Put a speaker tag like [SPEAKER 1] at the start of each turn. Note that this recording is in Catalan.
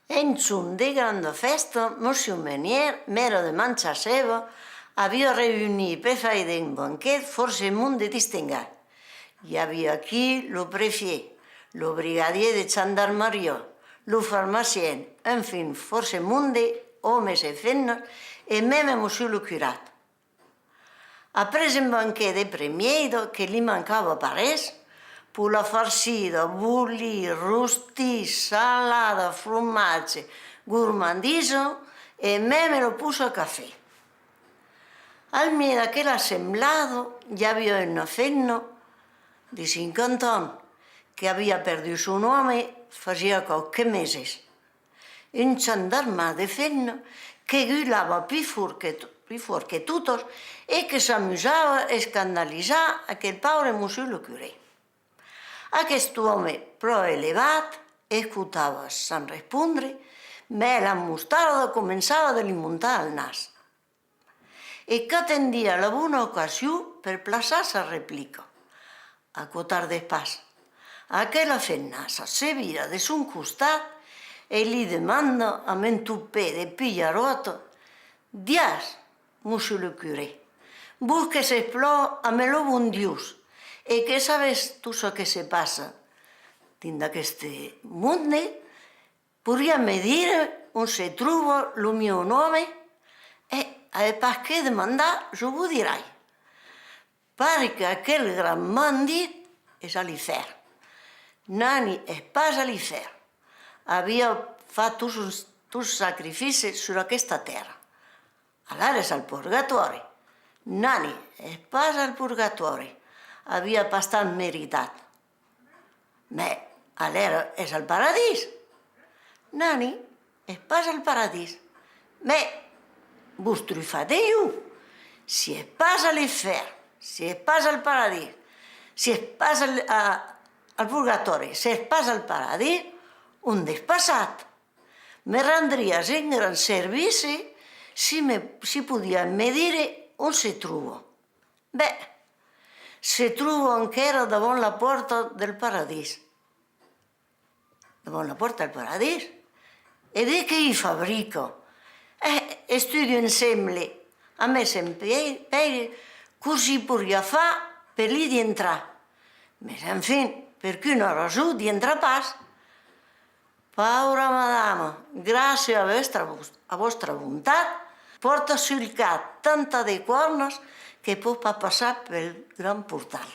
[SPEAKER 1] En son de grande festa, Monsieur Meunier, mare de manxa seva, havia reunit per fer un banquet força munt de distingat. Hi havia aquí el préfet, el brigadier de gendarmeria, el pharmacien, en fin, força munt d'homes i feines, i même Monsieur le curat. Après un banquet de premieiro que li mancava parès, pula farcida, bulli, rostís, salada, formatge, gourmandise e même lo puso a cafè. Al mie d'aquell assemblado hi havia una fenna de 50 anys que havia perdut son home facia qualques mesos. Un gendarme de fenna que guilava più fort que totes e que s'amusava a escandalitzar aquell pauvre monsieur le curé. Aquest home prou elevat escoltava sans respondre, ma la mostarda començava a li muntar al nas. E qu'atendia la bona ocasió per plaçar sa replica. Acotar despàs. Aquella fenna s'assevira de son costat e li demanda amb un tupè de pillarota: «Dias, monsieur le curé, vos que s'explora amb el bon Dios e que sabes tot ce que se passa dins d'aquest món, podria me dire on se troba el meu home? E pas que demandar, jo vos dirai. Perquè aquell gran bandit és a l'infern. Nani és pas a l'infern. Havia fet tots sacrificis sobre aquesta terra. Ara és al purgatori. Nani és pas al purgatori. Havia bastant meritat. Ma ara és al paradís. Nani és pas al paradís. Ma vos trufadeu. Si és pas a l'infern, si és pas al paradís, si és pas al purgatori, si és pas al paradís, on és passat? Me rendries un gran servici si podia me dire on se troba. Bé, se troba encara davant la porta del paradís. Davant la porta del paradís? E de què hi fabrica? Estudio ensemble amb el Saint-Pere così podria fer per li d'entrar. Mas, en fi, per quina raó d'entrar pas? Paura madama, gràcies a vostra bondat, porta sul cap tanta de cornes que pot pas passar pel gran portal.